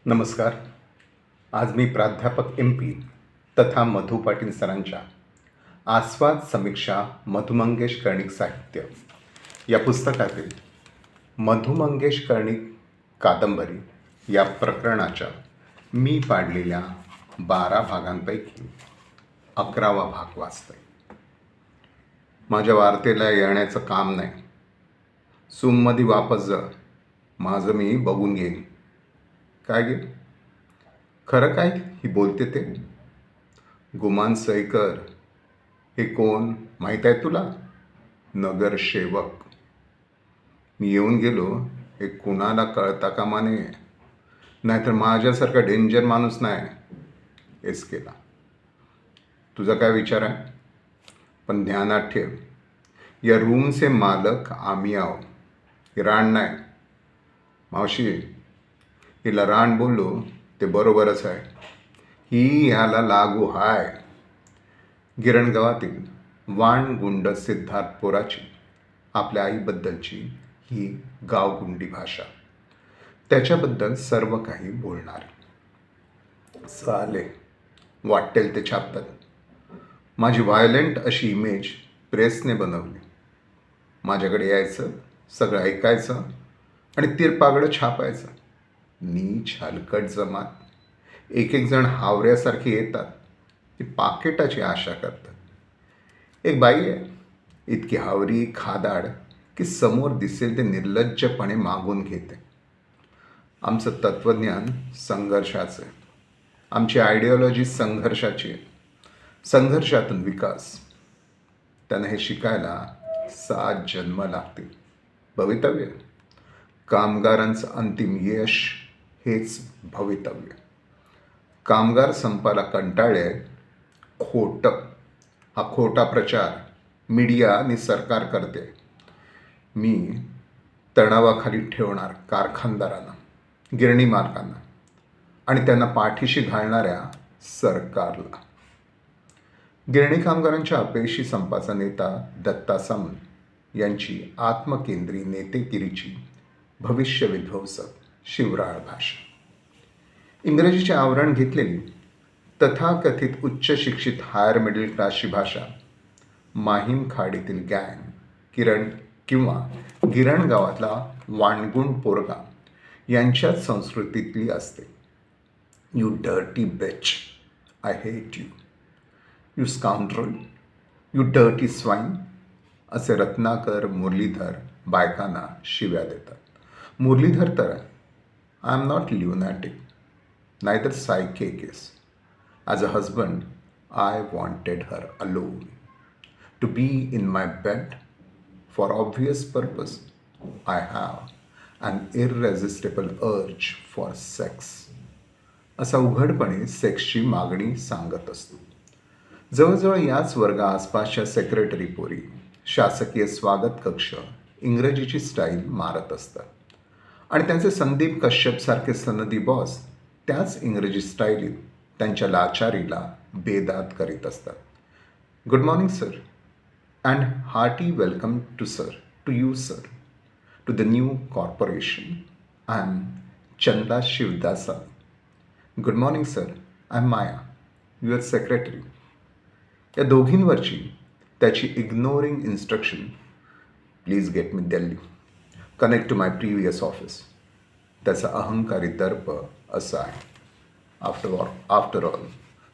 नमस्कार. आज मी प्राध्यापक MP तथा मधु पाटील सरांच्या आस्वाद समीक्षा मधु मंगेश कर्णिक साहित्य या पुस्तकातील मधु मंगेश कर्णिक कादंबरी या प्रकरणाच्या मी पाडलेल्या 12 भागांपैकी 11वा भाग वाचतोय. माझ्या वार्तेला येण्याचं काम नाही. सूममध्ये वापस जा. माझं मी बघून घेईन. काय गे, खरं काय ही बोलते ते? गुमान सैकर हे कोण माहीत आहे तुला? नगरसेवक. मी येऊन गेलो हे कुणाला कळता कामा नये, नाहीतर माझ्यासारखा डेंजर माणूस नाही एस केला. तुझा काय विचार आहे? पण ध्यानात ठेव, या रूमचे मालक आम्ही आहो, हे रान नाही. मावशी, हिला रान बोललो ते बरोबरच आहे. ही ह्याला लागू हाय. गिरणगावातील वाणगुंड सिद्धार्थ पोराची आपल्या आईबद्दलची ही गावगुंडी भाषा, त्याच्याबद्दल सर्व काही बोलणारे. चाले वाटेल ते छापतात. माझी व्हायलेंट अशी इमेज प्रेसने बनवली. माझ्याकडे यायचं, सगळं ऐकायचं आणि तिरपागडं छापायचं. नीच हलकट जमात. एक जण हावऱ्यासारखे येतात, ती पाकिटाची आशा करतात. एक बाई आहे, इतकी हावरी खादाड की समोर दिसेल ते निर्लज्जपणे मागून घेते. आमचं तत्त्वज्ञान संघर्षाचं आहे. आमची आयडिओलॉजी संघर्षाची आहे. संघर्षातून विकास. त्यांना हे शिकायला 7 जन्म लागतील. भवितव्य कामगारांचं अंतिम यश हेच भवितव्य. कामगार संपाला कंटाळले आहेत. खोटं. हा खोटा प्रचार मीडिया आणि सरकार करते. मी तणावाखाली ठेवणार कारखानदारांना, गिरणी मालकांना आणि त्यांना पाठीशी घालणाऱ्या सरकारला. गिरणी कामगारांच्या अपयशी संपाचा नेता दत्ता सामंत यांची आत्मकेंद्री नेतेगिरीची भविष्य विध्वंसक शिवराळ भाषा. इंग्रजीचे आवरण घेतलेली तथाकथित उच्च शिक्षित हायर मिडल क्लासची भाषा माहीम खाडीतील गँग, किरण किंवा गिरण गावातला वाणगुंड पोरगा यांच्याच संस्कृतीतली असते. You dirty bitch, I hate you. You scoundrel, you dirty swine, असे रत्नाकर मुरलीधर बायकांना शिव्या देतात. मुरलीधर तर I am not lunatic, neither psychic. As a husband, I wanted her alone, to be in my bed. For obvious purpose, I have an irresistible urge for sex. असा उघडपणे सेक्सची मागणी सांगत असतो. जवळजवळ याच वर्गा आसपासच्या सेक्रेटरी पोरी शासकीय स्वागत कक्ष इंग्रजीची स्टाईल मारत असतात आणि त्यांचे संदीप कश्यपसारखे सनदी बॉस त्याच इंग्रजी स्टाईलीत त्यांच्या लाचारीला बेदात करीत असतात. Good morning sir, and hearty welcome to sir, to you sir, to the new corporation. I am Chanda Shivdasa. Good morning sir, I am Maya, your secretary. या दोघींवरची त्याची ignoring instruction, please get me Delhi, connect to my previous office. त्याचा अहंकारी दर्प असा आहे. After all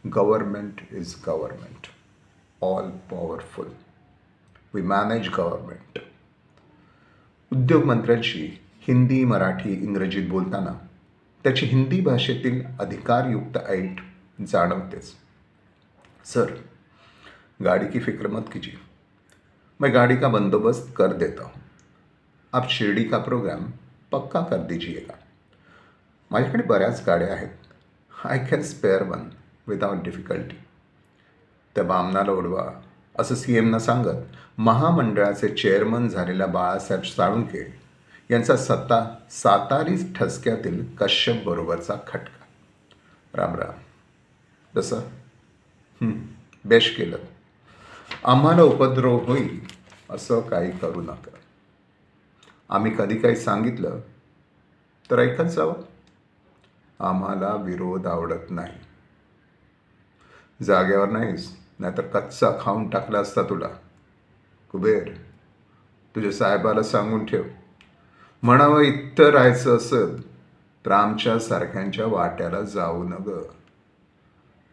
government is government, all powerful. We manage government. उद्योगमंत्र्यांशी हिंदी, मराठी, इंग्रजीत बोलताना त्याची हिंदी भाषेतील अधिकारयुक्त ऐट जाणवतेच. सर, गाड़ी की फिक्र मत कीजिए, मैं गाड़ी का बंदोबस्त कर देता हूँ. आप शिर्डी का प्रोग्राम पक्का कर दीजिएगा. माझ्याकडे बऱ्याच गाड्या आहेत. I can spare one without difficulty. त्या बामणाला उडवा, असं CMना सांगत महामंडळाचे चेअरमन झालेल्या बाळासाहेब साळुंखे यांचा सातारी ठसक्यातील कश्यप बरोबरचा खटका. राम राम. तसं बेश केलं. आम्हाला उपद्रव होईल असं काही करू नका. आम्ही कधी काही सांगितलं तर ऐकत जावं. आम्हाला विरोध आवडत नाही. जाग्यावर नाहीस, नाहीतर कच्चा खाऊन टाकला असता तुला. कुबेर, तुझ्या साहेबाला सांगून ठेव, म्हणावं इथं राहायचं असेल तर आमच्या सारख्यांच्या वाट्याला जाऊ नग.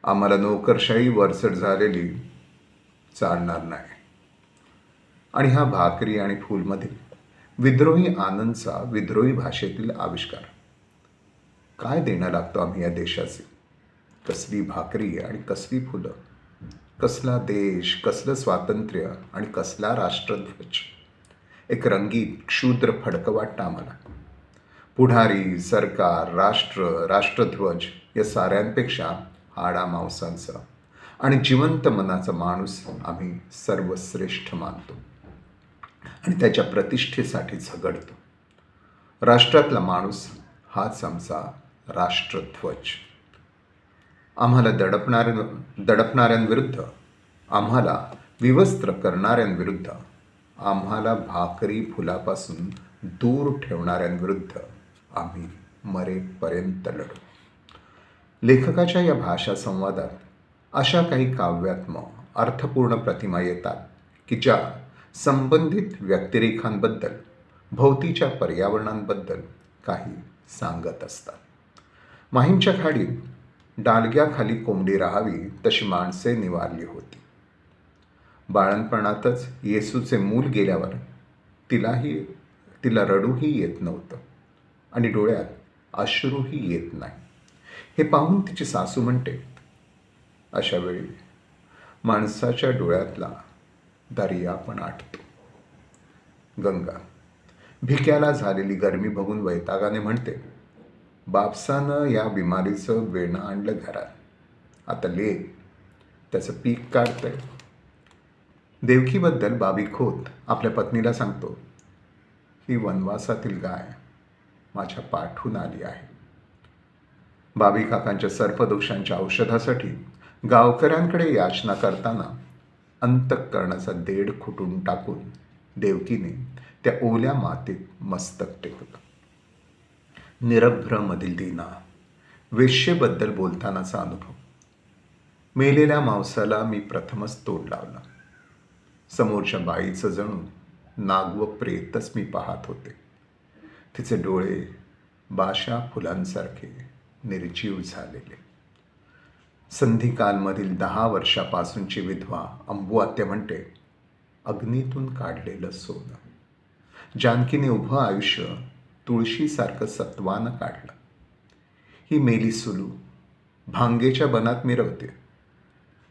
आम्हाला नोकरशाही वरचढ झालेली चालणार नाही. आणि हा भाकरी आणि फूलमधील विद्रोही आनंदचा विद्रोही भाषेतील आविष्कार. काय देणं लागतो आम्ही या देशाचे? कसली भाकरी आणि कसली फुलं, कसला देश, कसलं स्वातंत्र्य आणि कसला राष्ट्रध्वज. एक रंगीत क्षुद्र फडकं वाटतं आम्हाला. पुढारी, सरकार, राष्ट्र, राष्ट्रध्वज या साऱ्यांपेक्षा हाडा मांसांचा आणि जिवंत मनाचा माणूस आम्ही सर्वश्रेष्ठ मानतो आणि त्याच्या प्रतिष्ठेसाठी झगडतो. राष्ट्रातला माणूस हाच आमचा राष्ट्रध्वज. आम्हाला दडपणाऱ्यांविरुद्ध, आम्हाला विवस्त्र करणाऱ्यांविरुद्ध, आम्हाला भाकरी फुलापासून दूर ठेवणाऱ्यांविरुद्ध आम्ही मरेपर्यंत लढू. लेखकाच्या या भाषा संवादात अशा काही काव्यात्मक अर्थपूर्ण प्रतिमा येतात की ज्या संबंधित व्यक्तिरेखांबद्दल, भोवतीच्या पर्यावरणांबद्दल काही सांगत असतात. माहीमच्या खाडीत डालग्याखाली कोंबडी राहावी तशी माणसे निवारली होती. बाळणपणातच येसूचे मूल गेल्यावर तिला रडूही येत नव्हतं आणि डोळ्यात अश्रूही येत नाही. हे पाहून तिची सासू म्हणते, अशा वेळी माणसाच्या डोळ्यातला दर्या पण आटतो. गंगा भिक्याला झालेली गरमी बघून वैतागाने म्हणते, बापसानं या बिमारीचं वेणं आणलं घरात. आता लेक त्याचं पीक काढतंय. देवकीबद्दल बाबी खोत आपल्या पत्नीला सांगतो, ही वनवासातील गाय माझ्या पाठून आली आहे. बाबी काकांच्या सर्पदोषांच्या औषधासाठी गावकऱ्यांकडे याचना करताना अंतःकरणाचा देड खुटून टाकून देवकीने त्या ओल्या मातीत मस्तक टेकलं. निरभ्रमधील दिना, वेश्येबद्दल बोलतानाचा अनुभव. मेलेल्या मांसाला मी प्रथमच तोड लावला. समोरच्या बाईचं जणू नाग व प्रेतच मी पाहत होते. तिचे डोळे बाशा फुलांसारखे निर्जीव झालेले. संधिकालमधील 10 वर्षापासूनची विधवा अंबुआत्या म्हणते, अग्नीतून काढलेलं सोनं. जानकीने उभं आयुष्य तुळशीसारखं सत्वानं काढलं. ही मेली सुलू भांगेच्या बनात मिरवते.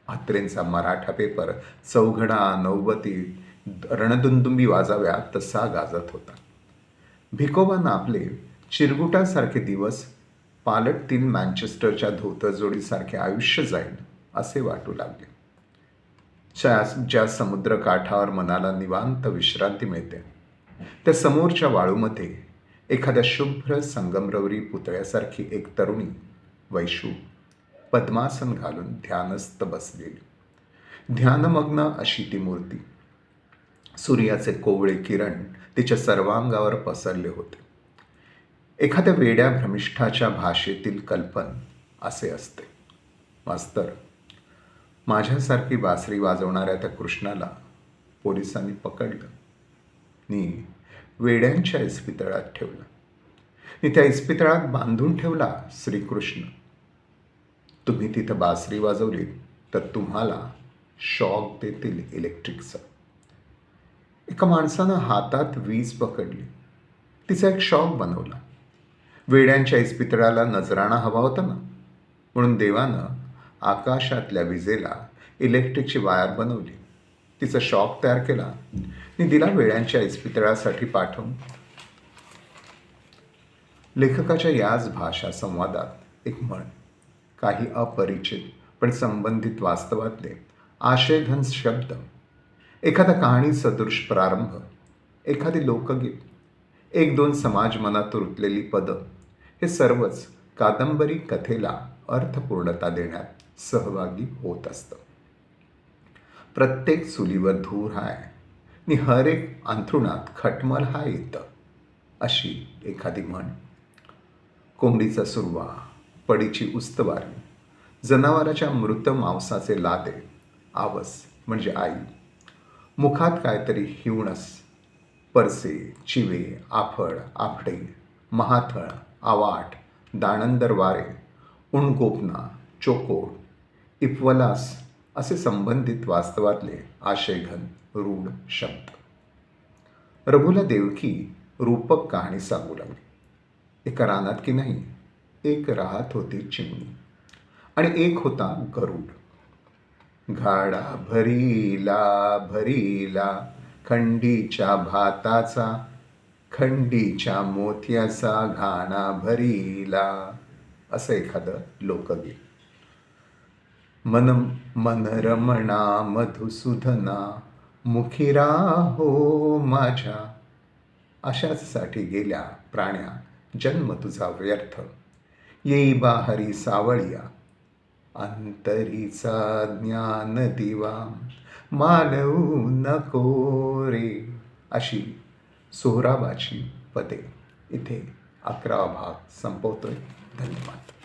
म्हात्रेंचा मराठा पेपर चौघडा, नौबती, रणदुंदुंबी वाजाव्या तसा गाजत होता. भिकोबांना आपले चिरगुटासारखे दिवस पालटतील मँचेस्टरच्या धोतरजोडीसारखे आयुष्य जाईल असे वाटू लागले. ज्या समुद्रकाठावर मनाला निवांत विश्रांती मिळते, त्या समोरच्या वाळूमध्ये एखाद्या शुभ्र संगमरवरी पुतळ्यासारखी एक तरुणी वैशू पद्मासन घालून ध्यानस्थ बसलेली. ध्यानमग्न अशी ती मूर्ती. सूर्याचे कोवळे किरण तिच्या सर्वांगावर पसरले होते. एखाद्या वेड्या भ्रमिष्ठाच्या भाषेतील कल्पन असे असते, मास्तर, माझ्यासारखी बासरी वाजवणाऱ्या त्या कृष्णाला पोलिसांनी पकडलं नि वेड्यांच्या इस्पितळात ठेवलं. नि त्या इस्पितळात बांधून ठेवला श्रीकृष्ण. तुम्ही तिथं बासरी वाजवली तर तुम्हाला शॉक देतील इलेक्ट्रिकचा. एका माणसानं हातात वीज पकडली, तिचा एक शॉक बनवला. वेड्यांच्या इस्पितळाला नजराणा हवा होता ना, म्हणून देवानं आकाशातल्या विजेला इलेक्ट्रिकची वायर बनवली, तिचा शॉक तयार केला आणि दिला वेड्यांच्या इस्पितळासाठी पाठवून. लेखकाच्या याच भाषा संवादात एक म्हण, काही अपरिचित पण संबंधित वास्तवातले आशयघन शब्द, एखादा कहाणी सदृश प्रारंभ, एखादी लोकगीत, 1-2 समाज मनात रुतलेली पदं, हे सर्वच कादंबरी कथेला अर्थपूर्णता देण्यात सहभागी होत असतं. प्रत्येक चुलीवर धूर हाय नि हर एक अंथरुणात खटमल हा येतं, अशी एखादी म्हण. कोंबडीचा सुरवा, पडीची उस्तवारी, जनावराच्या मृत मांसाचे लादे, आवस म्हणजे आई, मुखात काहीतरी हिवणस, परसे, चिवे, आफळ, आपडे, महाथळ, आवाट, दाणंदर वारे, उणगोपना, चोकोड, इपवलास असे संबंधित वास्तवातले आशयघन रूढ शब्द. रघुला देवकी रूपक कहाणी सांगू लागली. एका रानात की नाही, एक राहत होती चिमणी आणि एक होता गरुड. घाडा भरीला भरीला खंडीच्या भाताचा, खंडीच्या मोत्याचा घाणा भरीला, असं एखादं लोकगीत. मन मनरमणा मधुसूदना मुखिरा हो माझ्या, अशाचसाठी गेल्या प्राण्या जन्म तुझा व्यर्थ, येई बाहरी सावळिया, अंतरीचा ज्ञान दिवा मानवू नको रे, अशी सोहराबाची पदे. इथे 11वा भाग संपवतोय. धन्यवाद.